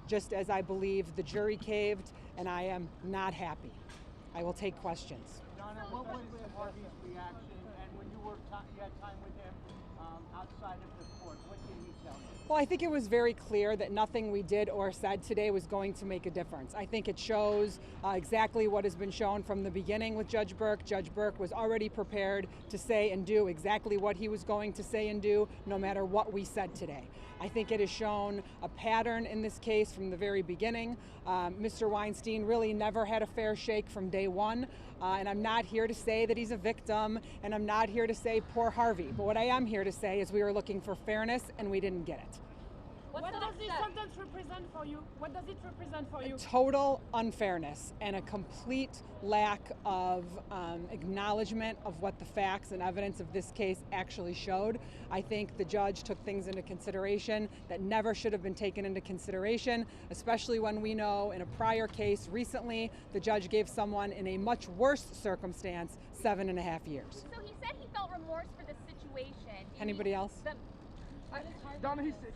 just as I believe the jury caved, and I am not happy. I will take questions. Donna, what was Harvey's reaction? And when you had time with him outside of the court, what did he tell you? Well, I think it was very clear that nothing we did or said today was going to make a difference. I think it shows exactly what has been shown from the beginning with Judge Burke. Judge Burke was already prepared to say and do exactly what he was going to say and do, no matter what we said today. I think it has shown a pattern in this case from the very beginning. Mr. Weinstein really never had a fair shake from day one, and I'm not here to say that he's a victim, and I'm not here to say poor Harvey. But what I am here to say is we were looking for fairness, and we didn't get it. What does this sentence represent for you? What does it represent for you? Total unfairness and a complete lack of acknowledgement of what the facts and evidence of this case actually showed. I think the judge took things into consideration that never should have been taken into consideration, especially when we know in a prior case recently, the judge gave someone in a much worse circumstance 7.5 years. So he said he felt remorse for the situation. Anybody else? Donna, he said...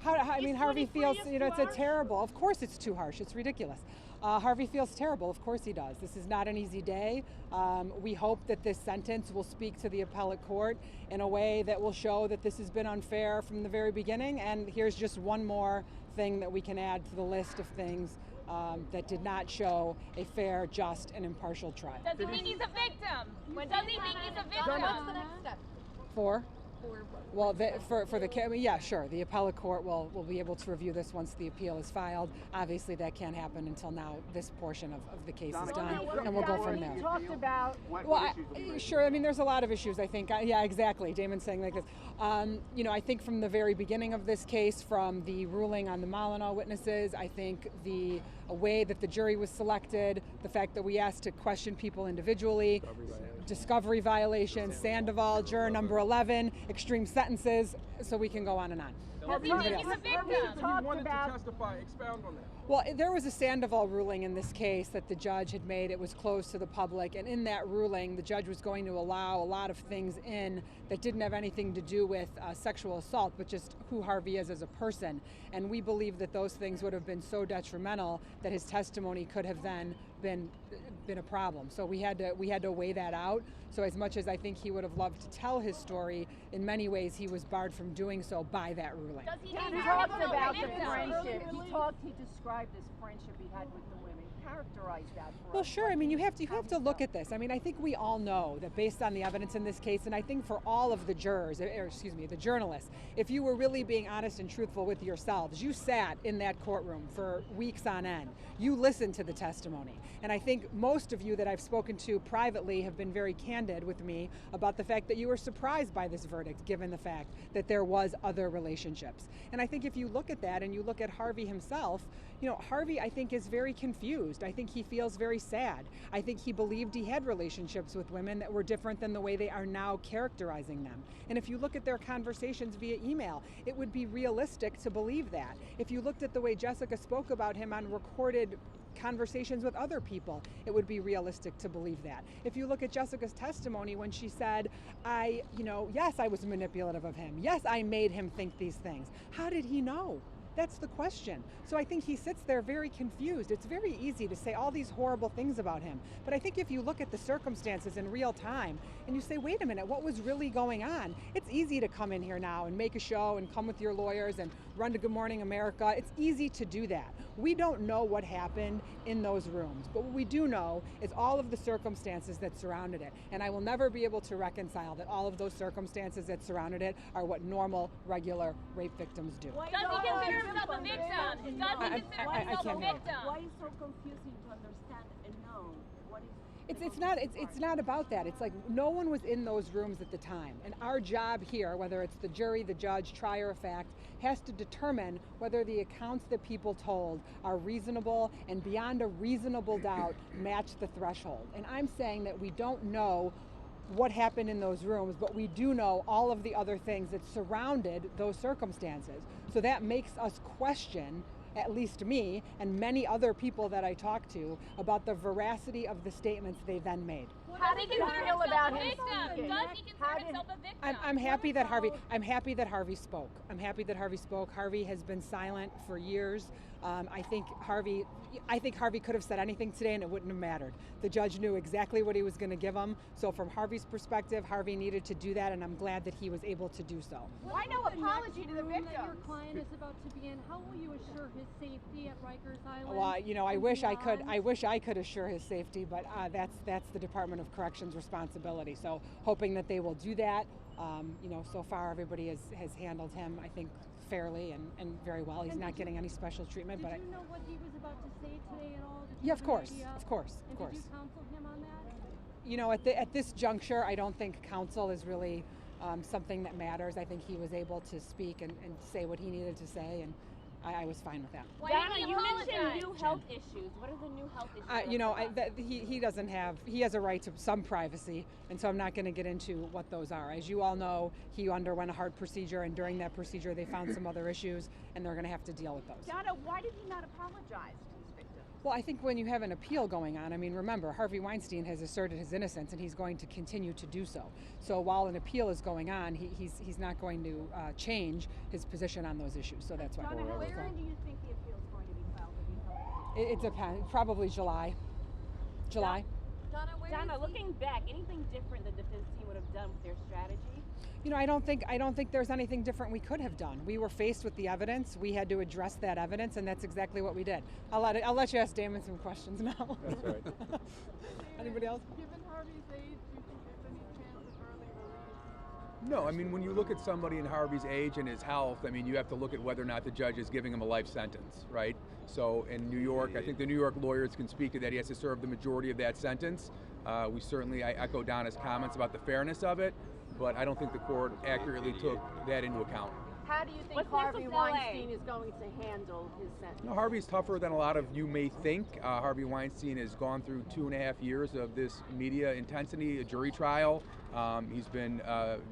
I mean, Harvey feels, it's a terrible, of course it's too harsh, it's ridiculous. Harvey feels terrible, of course he does. This is not an easy day. We hope that this sentence will speak to the appellate court in a way that will show that this has been unfair from the very beginning, and here's just one more thing that we can add to the list of things that did not show a fair, just, and impartial trial. Does he think he's a victim? Does he think he's a victim? What's the next step? Well, yeah, sure. The appellate court will be able to review this once the appeal is filed. Obviously, that can't happen until now this portion of the case is done, and we'll go from there. Talked about Sure. I mean, there's a lot of issues, I think. Yeah, exactly. Damon's saying like this. I think from the very beginning of this case, from the ruling on the Molyneux witnesses, I think the way that the jury was selected, the fact that we asked to question people individually, discovery violations, Sandoval, juror number 11, extreme sentences, so we can go on and on. Does he think he's a victim? He wanted to testify. Expound on that. Well, there was a Sandoval ruling in this case that the judge had made. It was closed to the public, and in that ruling, the judge was going to allow a lot of things in that didn't have anything to do with sexual assault, but just who Harvey is as a person. And we believe that those things would have been so detrimental that his testimony could have then been a problem. So we had to weigh that out. So as much as I think he would have loved to tell his story, in many ways he was barred from doing so by that ruling. Does he He think he's talked a about the victim? friendship. He described this friendship he had with the women. Characterize that for us. Well, sure. I mean, you have to look at this. I mean, I think we all know that based on the evidence in this case, and I think for all of the jurors, the journalists, if you were really being honest and truthful with yourselves, you sat in that courtroom for weeks on end. You listened to the testimony. And I think most of you that I've spoken to privately have been very candid with me about the fact that you were surprised by this verdict, given the fact that there was other relationships. And I think if you look at that and you look at Harvey himself, Harvey, I think, is very confused. I think he feels very sad. I think he believed he had relationships with women that were different than the way they are now characterizing them. And if you look at their conversations via email, it would be realistic to believe that. If you looked at the way Jessica spoke about him on recorded conversations with other people, it would be realistic to believe that. If you look at Jessica's testimony when she said, yes, I was manipulative of him. Yes, I made him think these things. How did he know? That's the question. So I think he sits there very confused. It's very easy to say all these horrible things about him. But I think if you look at the circumstances in real time and you say, wait a minute, what was really going on? It's easy to come in here now and make a show and come with your lawyers and run to Good Morning America. It's easy to do that. We don't know what happened in those rooms. But what we do know is all of the circumstances that surrounded it. And I will never be able to reconcile that all of those circumstances that surrounded it are what normal, regular rape victims do. Does he consider himself a victim? Does he consider himself a victim? Why is it so confusing to understand and know what is? It's not about that. It's like no one was in those rooms at the time. And our job here, whether it's the jury, the judge, trier of fact, has to determine whether the accounts that people told are reasonable and beyond a reasonable doubt match the threshold. And I'm saying that we don't know what happened in those rooms, but we do know all of the other things that surrounded those circumstances. So that makes us question, at least me and many other people that I talk to, about the veracity of the statements they then made. How did you feel about him victim? speaking? Does he consider himself a victim? I'm happy that Harvey spoke. I'm happy that Harvey spoke. Harvey has been silent for years. I think Harvey could have said anything today and it wouldn't have mattered. The judge knew exactly what he was going to give him. So from Harvey's perspective, Harvey needed to do that, and I'm glad that he was able to do so. Why no apology to the That your victims? client is about to be in. How will you assure his safety at Rikers Island? Well, I and wish I could. beyond? I wish I could assure his safety, but that's the Department of Corrections' responsibility. So hoping that they will do that. So far everybody has handled him, I think, fairly and very well. He's not getting any special treatment. Did But you know what he was about to say today at all? Did you yeah, of have an course, idea? of course, And of course. did you counsel him on that? At this juncture, I don't think counsel is really something that matters. I think he was able to speak and say what he needed to say, and I was fine with that. Why Donna, didn't he you mentioned apologize? new health issues. What are the new health issues? He doesn't have. He has a right to some privacy, and so I'm not going to get into what those are. As you all know, he underwent a heart procedure, and during that procedure, they found some other issues, and they're going to have to deal with those. Donna, why did he not apologize to his victims? Well, I think when you have an appeal going on, remember, Harvey Weinstein has asserted his innocence, and he's going to continue to do so. So while an appeal is going on, he's not going to change his position on those issues. So that's why. Donna, where do you think the appeal is going to be filed? To be held? It depends. Probably July. July. Donna, looking back, anything different the defense team would have done with their strategy? I don't think there's anything different we could have done. We were faced with the evidence. We had to address that evidence, and that's exactly what we did. I'll let you ask Damon some questions now. That's right. Anybody else? Given Harvey's age, do you think there's any chance of early release? No, when you look at somebody in Harvey's age and his health, you have to look at whether or not the judge is giving him a life sentence, right? So in New York, I think the New York lawyers can speak to that. He has to serve the majority of that sentence. I echo Donna's comments about the fairness of it, but I don't think the court accurately took that into account. How do you think What's next Harvey with LA? Weinstein is going to handle his sentence? No, Harvey's tougher than a lot of you may think. Harvey Weinstein has gone through 2.5 years of this media intensity, a jury trial. He's been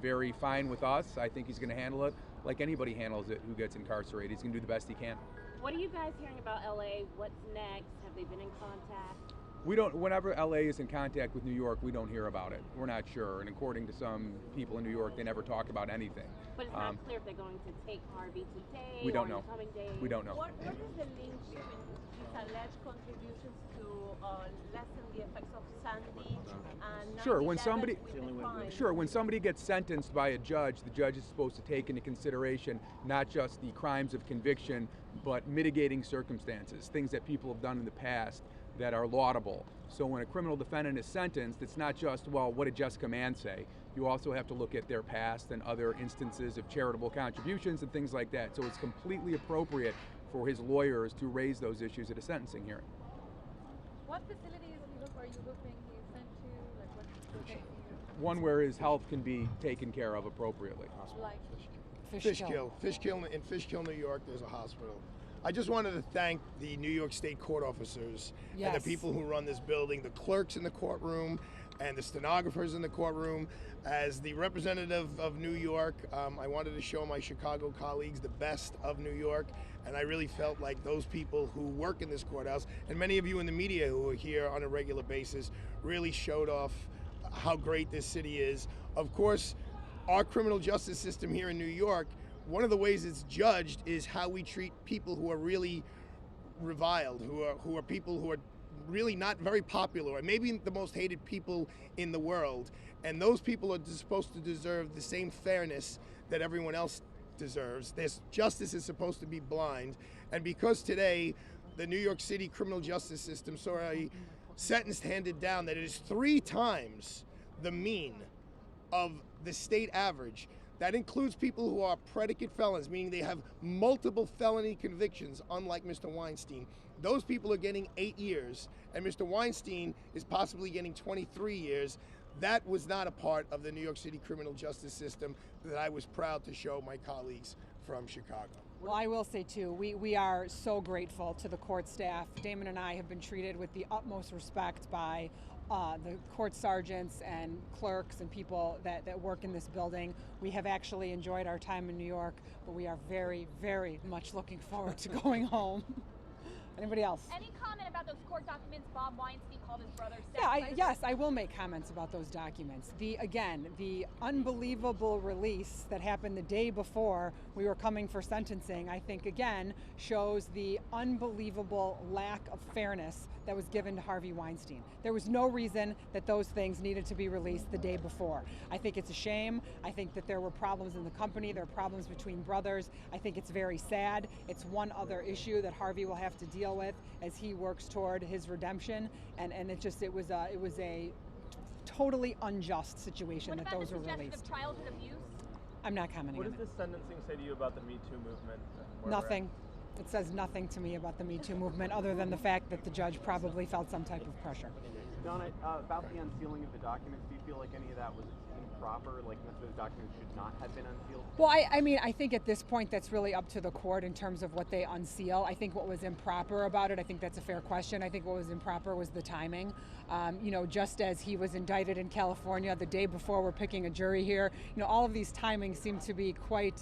very fine with us. I think he's going to handle it like anybody handles it who gets incarcerated. He's going to do the best he can. What are you guys hearing about LA? What's next? Have they been in contact? We don't. Whenever LA is in contact with New York, we don't hear about it. We're not sure. And according to some people in New York, they never talk about anything. But it's not clear if they're going to take Harvey today We don't or know. in the coming days. We don't know. What is the link between his alleged contributions to lessen the effects of Sandy and Sure, 9/11 when somebody, with the crime? sure, when somebody gets sentenced by a judge, the judge is supposed to take into consideration not just the crimes of conviction, but mitigating circumstances, things that people have done in the past that are laudable. So when a criminal defendant is sentenced, it's not just, well, what did Jessica Mann say? You also have to look at their past and other instances of charitable contributions and things like that. So it's completely appropriate for his lawyers to raise those issues at a sentencing hearing. What facilities are you hoping he's sent to? Like what's One where his health can be taken care of appropriately. like? Fishkill, in Fishkill, New York, there's a hospital. I just wanted to thank the New York State court officers and Yes. the people who run this building, the clerks in the courtroom, and the stenographers in the courtroom. As the representative of New York, I wanted to show my Chicago colleagues the best of New York, and I really felt like those people who work in this courthouse, and many of you in the media who are here on a regular basis, really showed off how great this city is. Of course, our criminal justice system here in New York, one of the ways it's judged is how we treat people who are really reviled, who are people who are really not very popular, or maybe the most hated people in the world. And those people are supposed to deserve the same fairness that everyone else deserves. Justice is supposed to be blind. And because today the New York City criminal justice system saw a sentence handed down that it is 3 times the mean of the state average. That includes people who are predicate felons, meaning they have multiple felony convictions, unlike Mr. Weinstein. Those people are getting 8 years, and Mr. Weinstein is possibly getting 23 years. That was not a part of the New York City criminal justice system that I was proud to show my colleagues from Chicago. Well, I will say too, we are so grateful to the court staff. Damon and I have been treated with the utmost respect by the court sergeants and clerks and people that work in this building. We have actually enjoyed our time in New York, but we are very, very much looking forward to going home. Anybody else? Any comment about those court documents Bob Weinstein called his brother? Yes, I will make comments about those documents. The unbelievable release that happened the day before we were coming for sentencing, I think again shows the unbelievable lack of fairness that was given to Harvey Weinstein. There was no reason that those things needed to be released the day before. I think it's a shame. I think that there were problems in the company. There are problems between brothers. I think it's very sad. It's one other issue that Harvey will have to deal with as he works toward his redemption. And it was a totally unjust situation that those were released. What about the suggestion of childhood abuse? I'm not commenting on it. What does this sentencing say to you about the Me Too movement? Nothing. It says nothing to me about the Me Too movement other than the fact that the judge probably felt some type of pressure. Donna, about the unsealing of the documents, do you feel like any of that was improper, like those documents should not have been unsealed? Well, I think at this point that's really up to the court in terms of what they unseal. I think what was improper about it, I think that's a fair question. I think what was improper was the timing. Just as he was indicted in California the day before we're picking a jury here, all of these timings seem to be quite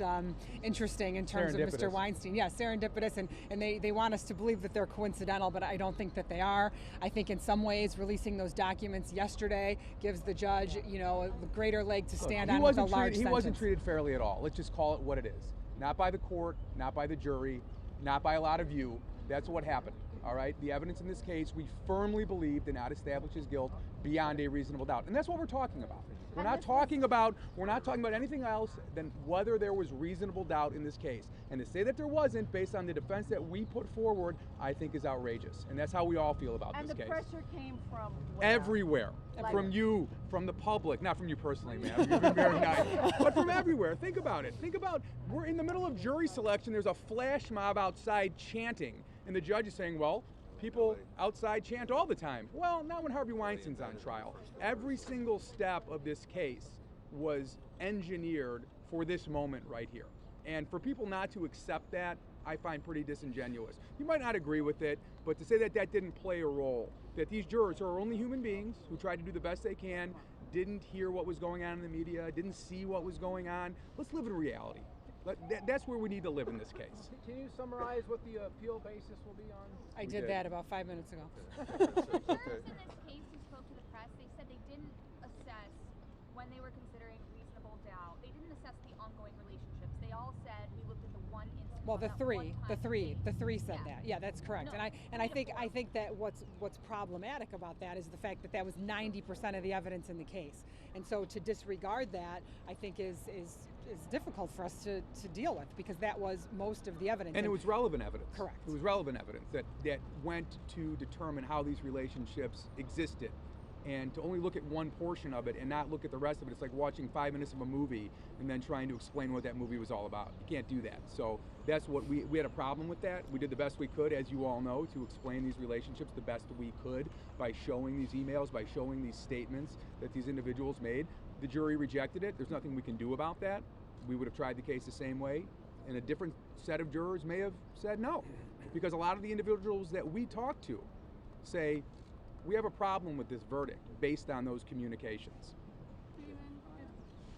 interesting in terms of Mr. Weinstein. Yeah, serendipitous, and they want us to believe that they're coincidental, but I don't think that they are. I think in some ways releasing those documents yesterday gives the judge, a greater leg to stand on with a large sentence. He wasn't treated fairly at all. Let's just call it what it is. Not by the court, not by the jury, not by a lot of you. That's what happened. All right. The evidence in this case, we firmly believe did not establish his guilt beyond a reasonable doubt, and that's what we're talking about. We're not talking about anything else than whether there was reasonable doubt in this case. And to say that there wasn't, based on the defense that we put forward, I think is outrageous. And that's how we all feel about this case. And the pressure came from where? Everywhere. From you, from the public, not from you personally, ma'am. You've been very nice. But from everywhere. Think about it. We're in the middle of jury selection. There's a flash mob outside chanting. And the judge is saying, well, people outside chant all the time. Well, not when Harvey Weinstein's on trial. Every single step of this case was engineered for this moment right here. And for people not to accept that, I find pretty disingenuous. You might not agree with it, but to say that that didn't play a role, that these jurors are only human beings who tried to do the best they can, didn't hear what was going on in the media, didn't see what was going on. Let's live in reality. That's where we need to live in this case. Can you summarize what the appeal basis will be on? I did that about 5 minutes ago. The jurors in this case who spoke to the press, they said they didn't assess when they were considering reasonable doubt. They didn't assess the ongoing relationships. They all said we looked at the one instance. Well, the three said that. Yeah, that's correct. No, and I think that what's problematic about that is the fact that was 90% of the evidence in the case, and so to disregard that, I think is difficult for us to deal with, because that was most of the evidence. And it was relevant evidence. Correct. It was relevant evidence that went to determine how these relationships existed. And to only look at one portion of it and not look at the rest of it, it's like watching 5 minutes of a movie and then trying to explain what that movie was all about. You can't do that. So that's what we had a problem with that. We did the best we could, as you all know, to explain these relationships the best we could by showing these emails, by showing these statements that these individuals made. The jury rejected it. There's nothing we can do about that. We would have tried the case the same way, and a different set of jurors may have said no, because a lot of the individuals that we talk to say, we have a problem with this verdict based on those communications. Stephen,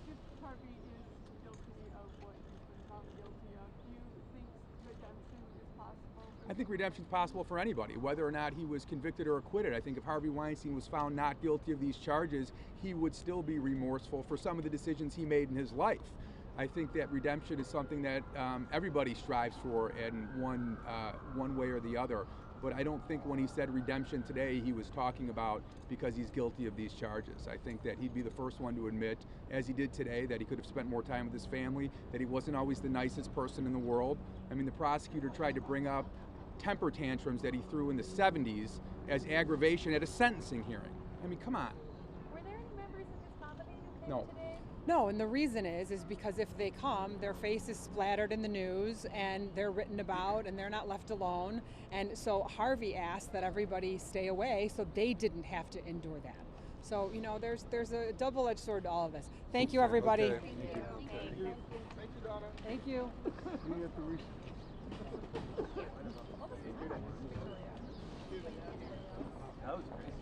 if Harvey is guilty of what he's been found guilty of, do you think redemption is possible? I think redemption is possible for anybody, whether or not he was convicted or acquitted. I think if Harvey Weinstein was found not guilty of these charges, he would still be remorseful for some of the decisions he made in his life. I think that redemption is something that everybody strives for in one way or the other. But I don't think when he said redemption today, he was talking about because he's guilty of these charges. I think that he'd be the first one to admit, as he did today, that he could have spent more time with his family, that he wasn't always the nicest person in the world. I mean, the prosecutor tried to bring up temper tantrums that he threw in the 70s as aggravation at a sentencing hearing. I mean, come on. Were there any members of his family who came No. today? No, and the reason is because if they come, their face is splattered in the news and they're written about and they're not left alone. And so Harvey asked that everybody stay away so they didn't have to endure that. So, there's a double-edged sword to all of this. Thank you, everybody. Okay. Thank you, Donna. Thank you. That was great.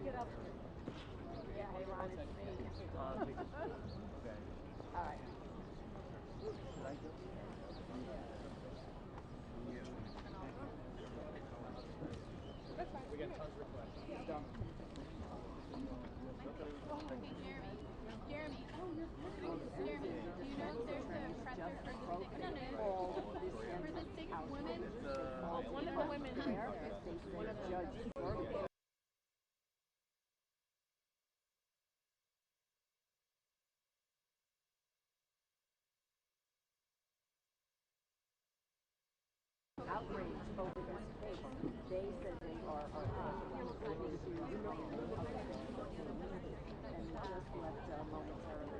Get up. Yeah, hey Ron, it's me. All right. Jeremy, do you know if there's a presser for the six women? One of the women there, one of the judges. Outraged over this case. They said they are and just left momentarily.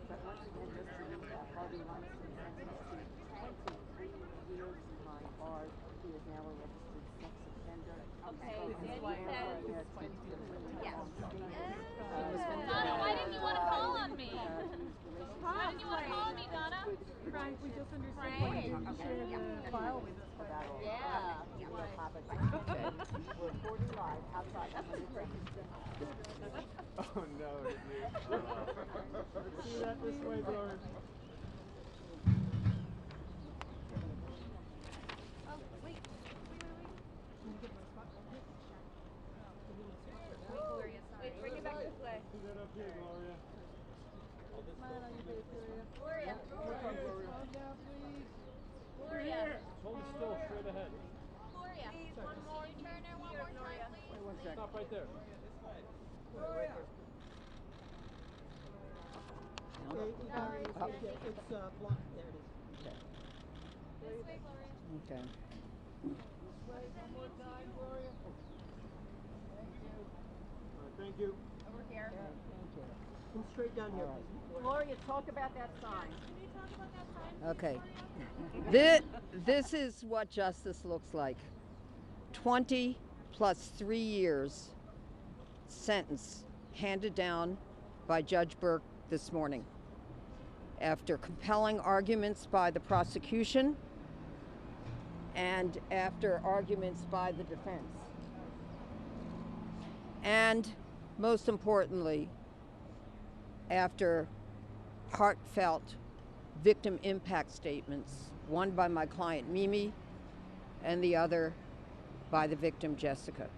But once again, just to recap, Harvey Weinstein sentenced to 23 years behind bars. He is now a registered sex offender. Okay, Yes. Donna, why didn't you want to call on me? Why didn't you want to call on me, Donna? Frank, we just understood why you didn't share the file with us. Yeah. We're recording live outside. Oh no, did you? See that this way, Gloria. Oh, wait. Gloria, sorry. Bring it back this way. Do that up here, Gloria. Gloria. Gloria. Hold it still, straight ahead. Gloria. One more. Can you turn her one more time, please? Stop right there. Gloria. Okay, It's blocked. There it is. This way, Gloria. Okay. One more time, Gloria. Thank you. Over here. Come straight down here. Gloria, talk about that sign. Can you talk about that sign? Okay. This is what justice looks like. 20 plus 3 years sentence handed down by Judge Burke this morning. After compelling arguments by the prosecution and after arguments by the defense. And most importantly, after heartfelt victim impact statements, one by my client Mimi and the other by the victim Jessica.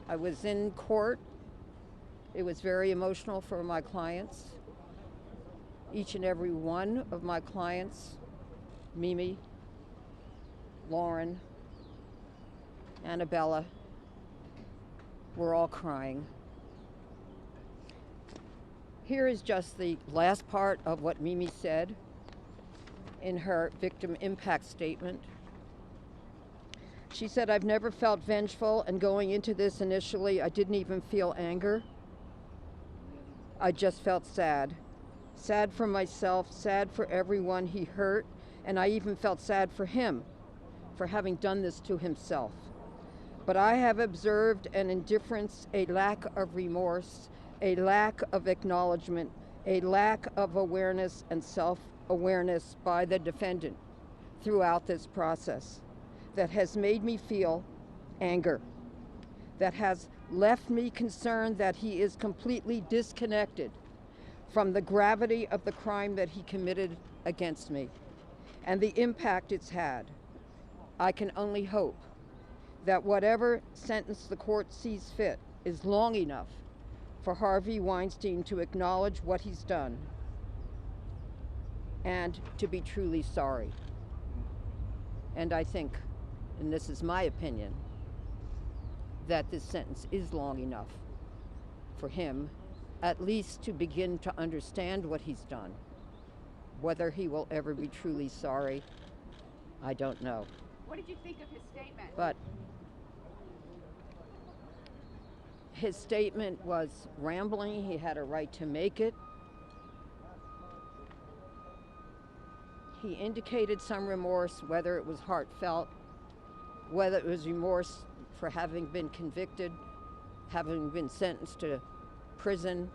I was in court. It was very emotional for my clients. Each and every one of my clients, Mimi, Lauren, Annabella, were all crying. Here is just the last part of what Mimi said in her victim impact statement. She said, "I've never felt vengeful, and going into this initially, I didn't even feel anger. I just felt sad. Sad for myself, sad for everyone he hurt, and I even felt sad for him for having done this to himself. But I have observed an indifference, a lack of remorse, a lack of acknowledgement, a lack of awareness and self-awareness by the defendant throughout this process that has made me feel anger, that has left me concerned that he is completely disconnected from the gravity of the crime that he committed against me and the impact it's had. I can only hope that whatever sentence the court sees fit is long enough for Harvey Weinstein to acknowledge what he's done and to be truly sorry. And I think, and this is my opinion, that this sentence is long enough for him at least to begin to understand what he's done. Whether he will ever be truly sorry, I don't know. What did you think of his statement? But his statement was rambling. He had a right to make it. He indicated some remorse, whether it was heartfelt, whether it was remorse for having been convicted, having been sentenced to prison,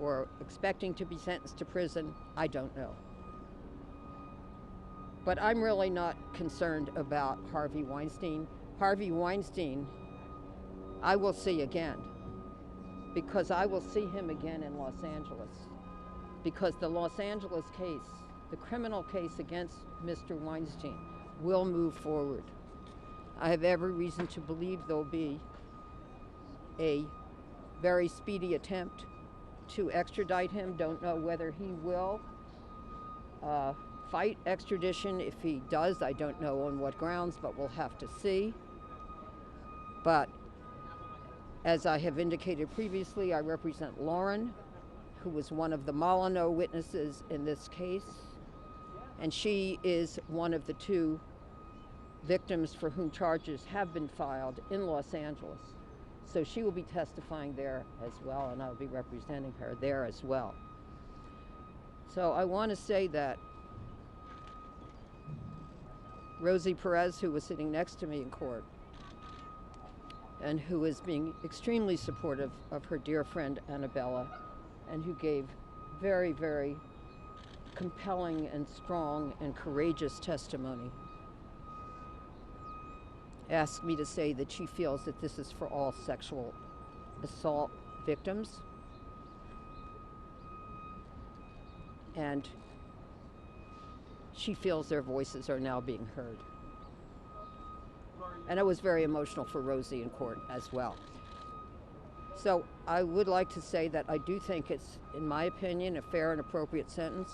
or expecting to be sentenced to prison, I don't know. But I'm really not concerned about Harvey Weinstein. Harvey Weinstein, I will see again, because I will see him again in Los Angeles. because the Los Angeles case, the criminal case against Mr. Weinstein, will move forward. I have every reason to believe there'll be a very speedy attempt to extradite him. Don't know whether he will fight extradition. If he does, I don't know on what grounds, but we'll have to see. But as I have indicated previously, I represent Lauren, who was one of the Molyneux witnesses in this case, and she is one of the two victims for whom charges have been filed in Los Angeles. So she will be testifying there as well, and I'll be representing her there as well. So I want to say that Rosie Perez, who was sitting next to me in court, and who is being extremely supportive of her dear friend Annabella, and who gave very, very compelling and strong and courageous testimony, asked me to say that she feels that this is for all sexual assault victims. And she feels their voices are now being heard. And it was very emotional for Rosie in court as well. So I would like to say that I do think it's, in my opinion, a fair and appropriate sentence.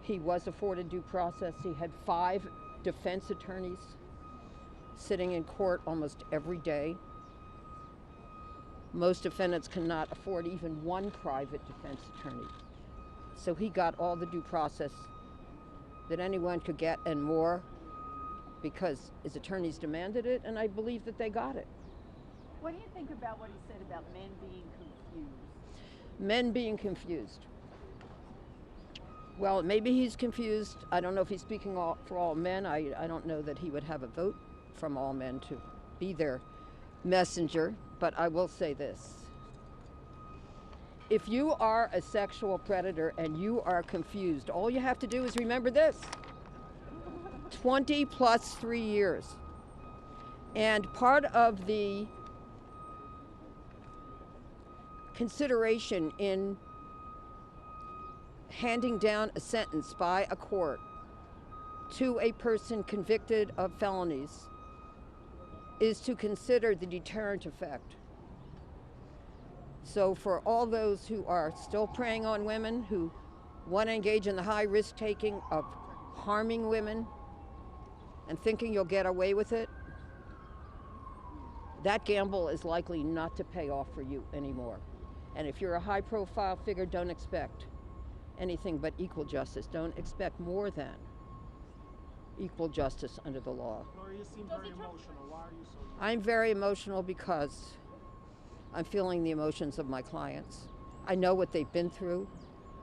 He was afforded due process. He had 5 defense attorneys sitting in court almost every day. Most defendants cannot afford even one private defense attorney. So he got all the due process that anyone could get and more, because his attorneys demanded it, and I believe that they got it. What do you think about what he said about men being confused? Men being confused. Well, maybe he's confused. I don't know if he's speaking for all men. I don't know that he would have a vote from all men to be their messenger, but I will say this. If you are a sexual predator and you are confused, all you have to do is remember this: 20 plus 3 years. And part of the consideration in handing down a sentence by a court to a person convicted of felonies is to consider the deterrent effect. So for all those who are still preying on women, who want to engage in the high risk taking of harming women and thinking you'll get away with it, that gamble is likely not to pay off for you anymore. And if you're a high profile figure, don't expect anything but equal justice. Don't expect more than equal justice under the law. Laura, you seem very emotional. Why are you so emotional? I'm very emotional because I'm feeling the emotions of my clients. I know what they've been through.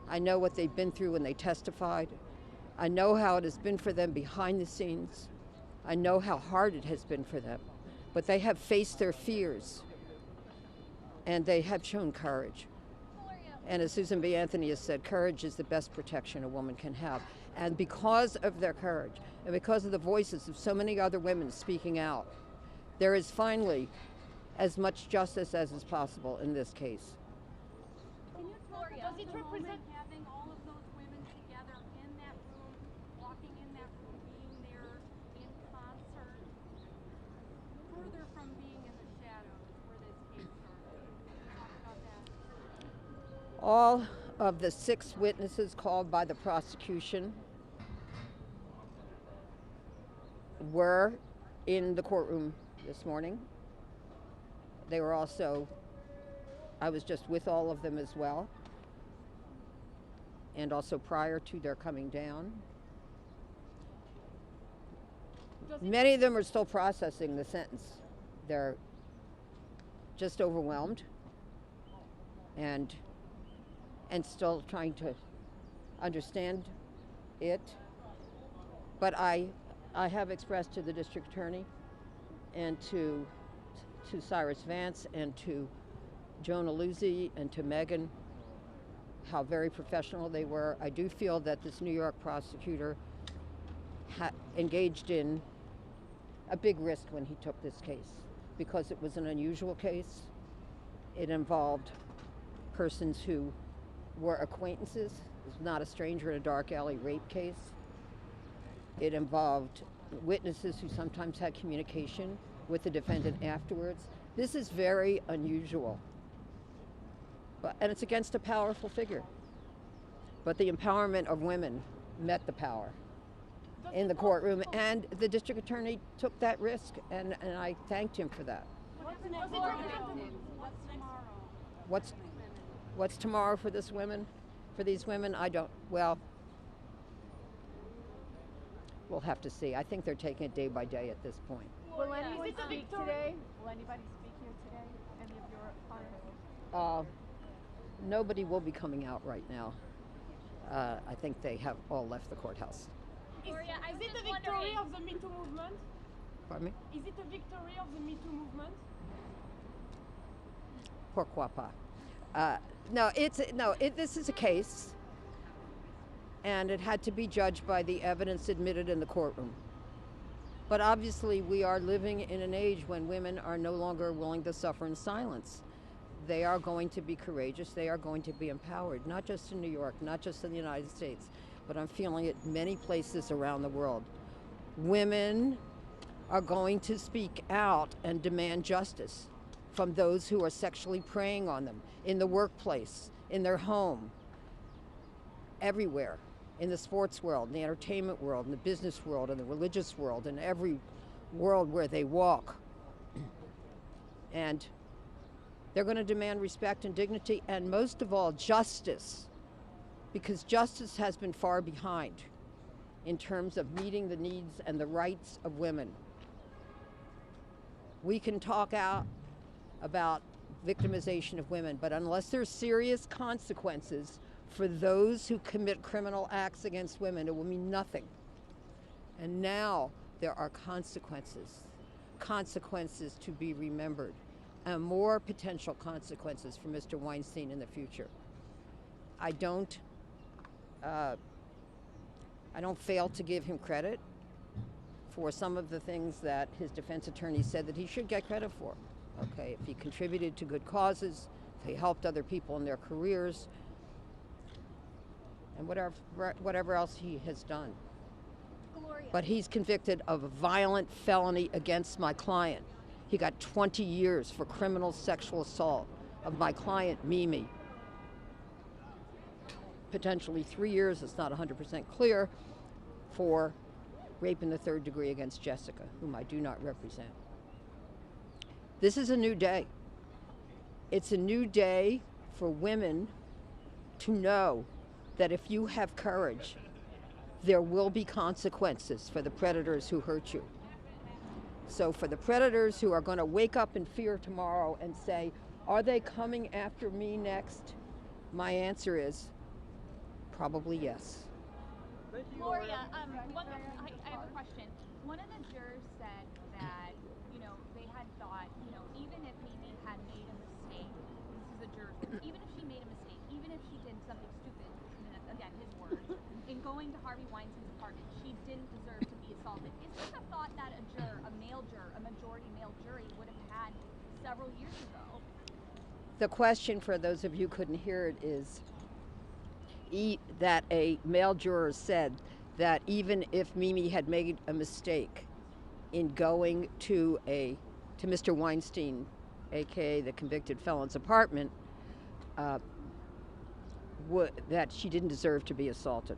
I know what they've been through when they testified. I know how it has been for them behind the scenes. I know how hard it has been for them. But they have faced their fears, and they have shown courage. And as Susan B. Anthony has said, courage is the best protection a woman can have. And because of their courage, and because of the voices of so many other women speaking out, there is finally as much justice as is possible in this case. Can you talk about the moment having all of those women together in that room, walking in that room, being there in concert, further from being in the shadows where this case started? Can you talk about that? All of the 6 witnesses called by the prosecution were in the courtroom this morning. They were also, I was just with all of them as well, and also prior to their coming down. Many of them are still processing the sentence. They're just overwhelmed and still trying to understand it. But I have expressed to the district attorney and to Cyrus Vance and to Jonah Luzzi and to Megan how very professional they were. I do feel that this New York prosecutor engaged in a big risk when he took this case, because it was an unusual case. It involved persons who were acquaintances. It was not a stranger in a dark alley rape case. It involved witnesses who sometimes had communication with the defendant afterwards. This is very unusual. And it's against a powerful figure. But the empowerment of women met the power in the courtroom, and the district attorney took that risk, and I thanked him for that. What's tomorrow for these women? I don't, well, we'll have to see. I think they're taking it day by day at this point. Will anyone speak today? Will anybody speak here today? Any of your clients? Nobody will be coming out right now. I think they have all left the courthouse. Is it the victory of the Me Too movement? Pardon me? Is it a victory of the Me Too movement? Pourquoi pas? This is a case, and it had to be judged by the evidence admitted in the courtroom. But obviously, we are living in an age when women are no longer willing to suffer in silence. They are going to be courageous. They are going to be empowered, not just in New York, not just in the United States, but I'm feeling it many places around the world. Women are going to speak out and demand justice from those who are sexually preying on them in the workplace, in their home, everywhere, in the sports world, in the entertainment world, in the business world, in the religious world, in every world where they walk. And they're going to demand respect and dignity, and most of all, justice, because justice has been far behind in terms of meeting the needs and the rights of women. We can talk out about victimization of women, but unless there's serious consequences for those who commit criminal acts against women, it will mean nothing. And now there are consequences to be remembered, and more potential consequences for Mr. Weinstein in the future. I don't fail to give him credit for some of the things that his defense attorney said that he should get credit for. Okay, if he contributed to good causes, if he helped other people in their careers, and whatever else he has done. Gloria. But he's convicted of a violent felony against my client. He got 20 years for criminal sexual assault of my client, Mimi. Potentially 3 years, it's not 100% clear, for rape in the third degree against Jessica, whom I do not represent. This is a new day. It's a new day for women to know that if you have courage, there will be consequences for the predators who hurt you. So for the predators who are going to wake up in fear tomorrow and say, are they coming after me next? My answer is probably yes. Gloria, I have a question. One of the jurors said that, they had thought, even if Mimi had made a mistake, this is a juror, even if she made a mistake, even if she did something stupid, again, his words, in going to Harvey Weinstein's apartment, she didn't deserve to be assaulted. Is this a thought that a majority male jury would have had several years ago? The question, for those of you who couldn't hear it, is that a male juror said that even if Mimi had made a mistake in going to Mr. Weinstein, aka the convicted felon's apartment, that she didn't deserve to be assaulted.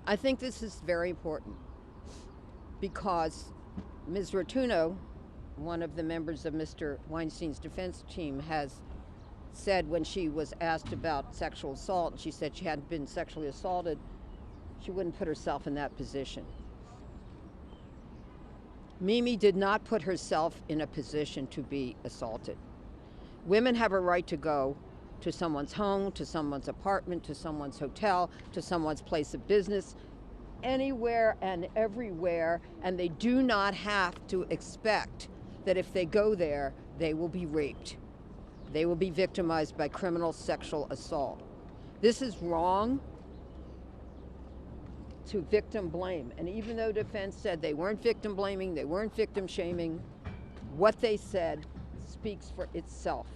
I think this is very important because Ms. Rotuno, one of the members of Mr. Weinstein's defense team, has said when she was asked about sexual assault, and she said she hadn't been sexually assaulted, she wouldn't put herself in that position. Mimi did not put herself in a position to be assaulted. Women have a right to go to someone's home, to someone's apartment, to someone's hotel, to someone's place of business, anywhere and everywhere, and they do not have to expect that if they go there, they will be raped. They will be victimized by criminal sexual assault. This is wrong to victim blame. And even though defense said they weren't victim blaming, they weren't victim shaming, what they said speaks for itself.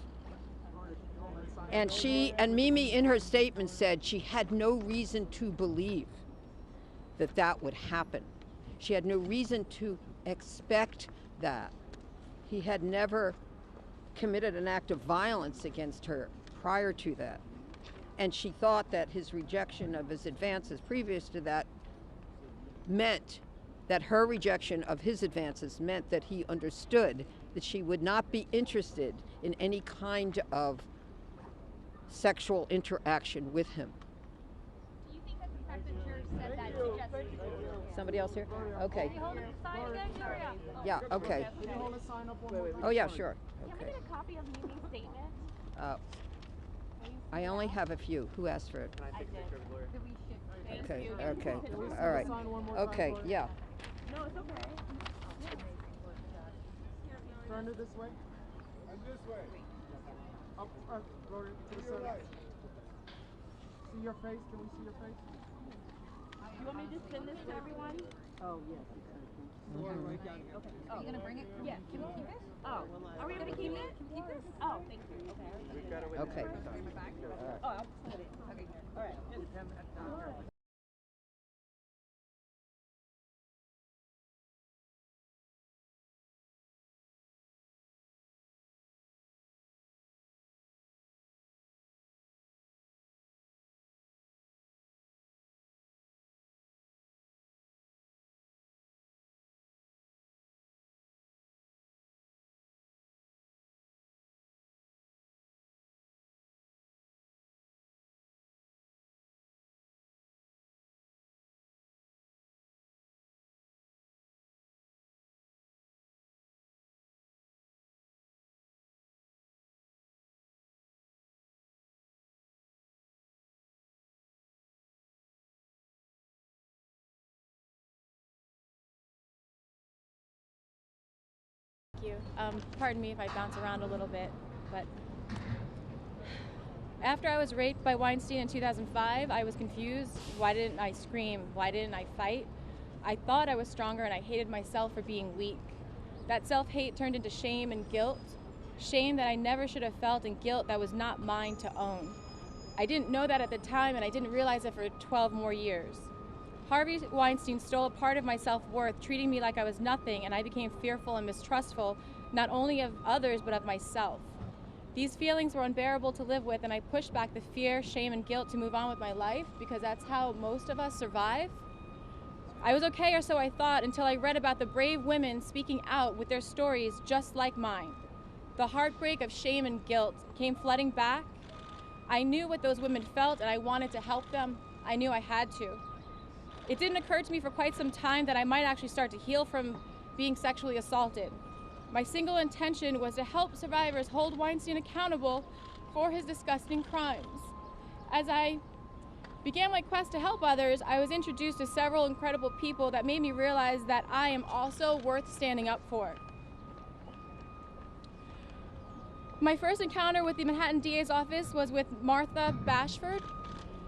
And Mimi in her statement said she had no reason to believe that that would happen. She had no reason to expect that. He had never committed an act of violence against her prior to that. And she thought that his rejection of his advances previous to that meant that her rejection of his advances meant that he understood that she would not be interested in any kind of sexual interaction with him. Do you think that the fact that jurors said that suggests... Somebody else here? Okay. Can you hold a sign again, Gloria? Yeah, okay. Can you hold a sign up one more time? Oh, yeah, sure. Can we Okay. get a copy of Mimi's statement? I only have a few. Who asked for it? Can I take a picture of Gloria? Okay, okay, all right. Okay, yeah. No, it's okay. Turn it this way. And this way. Up, Gloria, to the center. See your face? Can we see your face? Do you want me to just send this to everyone? Oh, yes. Okay. Are you gonna bring it? Yeah. Can we keep it? Oh, are we gonna keep it? Keep this? Oh, thank you. Okay. We've got it with Okay. Oh, I'll put it. Okay. All right. Thank you. Pardon me if I bounce around a little bit, but after I was raped by Weinstein in 2005, I was confused. Why didn't I scream? Why didn't I fight? I thought I was stronger and I hated myself for being weak. That self-hate turned into shame and guilt. Shame that I never should have felt and guilt that was not mine to own. I didn't know that at the time and I didn't realize it for 12 more years. Harvey Weinstein stole a part of my self-worth, treating me like I was nothing, and I became fearful and mistrustful, not only of others, but of myself. These feelings were unbearable to live with, and I pushed back the fear, shame, and guilt to move on with my life, because that's how most of us survive. I was okay, or so I thought, until I read about the brave women speaking out with their stories just like mine. The heartbreak of shame and guilt came flooding back. I knew what those women felt, and I wanted to help them. I knew I had to. It didn't occur to me for quite some time that I might actually start to heal from being sexually assaulted. My single intention was to help survivors hold Weinstein accountable for his disgusting crimes. As I began my quest to help others, I was introduced to several incredible people that made me realize that I am also worth standing up for. My first encounter with the Manhattan DA's office was with Martha Bashford.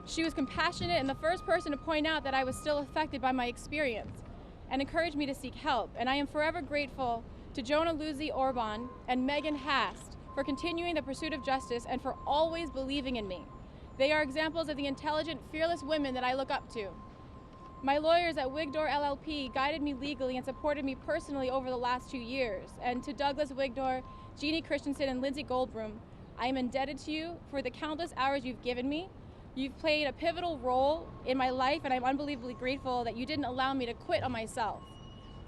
She was compassionate and the first person to point out that I was still affected by my experience and encouraged me to seek help. And I am forever grateful to Jonah Luzzi Orban and Megan Hast for continuing the pursuit of justice and for always believing in me. They are examples of the intelligent, fearless women that I look up to. My lawyers at Wigdor LLP guided me legally and supported me personally over the last 2 years. And to Douglas Wigdor, Jeannie Christensen, and Lindsay Goldbroom, I am indebted to you for the countless hours you've given me. You've played a pivotal role in my life, and I'm unbelievably grateful that you didn't allow me to quit on myself.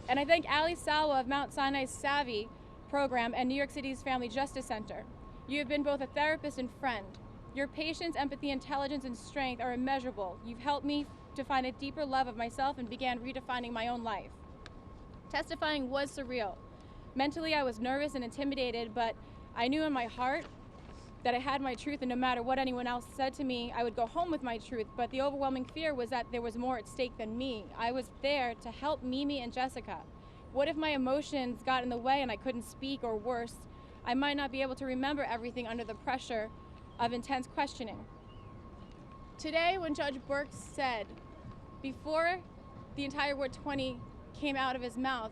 And I thank Ali Salwa of Mount Sinai's Savvy program and New York City's Family Justice Center. You have been both a therapist and friend. Your patience, empathy, intelligence, and strength are immeasurable. You've helped me to find a deeper love of myself and began redefining my own life. Testifying was surreal. Mentally, I was nervous and intimidated, but I knew in my heart that I had my truth, and no matter what anyone else said to me, I would go home with my truth. But the overwhelming fear was that there was more at stake than me. I was there to help Mimi and Jessica. What if my emotions got in the way and I couldn't speak, or worse, I might not be able to remember everything under the pressure of intense questioning? Today, when Judge Burke said, before the entire word 20 came out of his mouth,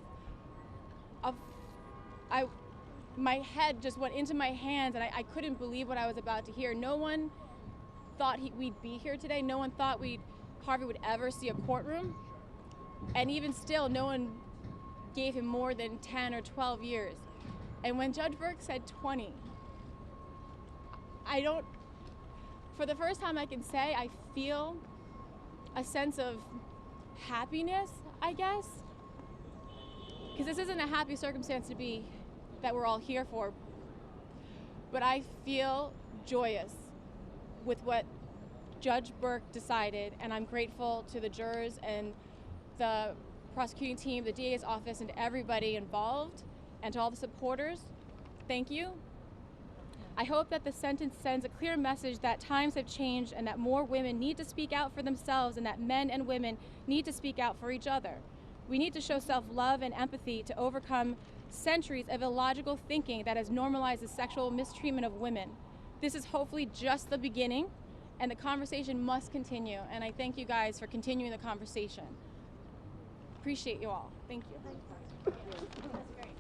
my head just went into my hands, and I couldn't believe what I was about to hear. No one thought we'd be here today. No one thought Harvey would ever see a courtroom. And even still, no one gave him more than 10 or 12 years. And when Judge Burke said 20, for the first time I can say, I feel a sense of happiness, I guess. Because this isn't a happy circumstance to be that we're all here for. But I feel joyous with what Judge Burke decided, and I'm grateful to the jurors and the prosecuting team, the DA's office, and everybody involved, and to all the supporters. Thank you. I hope that the sentence sends a clear message that times have changed and that more women need to speak out for themselves, and that men and women need to speak out for each other. We need to show self-love and empathy to overcome centuries of illogical thinking that has normalized the sexual mistreatment of women. This is hopefully just the beginning, and the conversation must continue. And I thank you guys for continuing the conversation. Appreciate you all. Thank you. Thank you.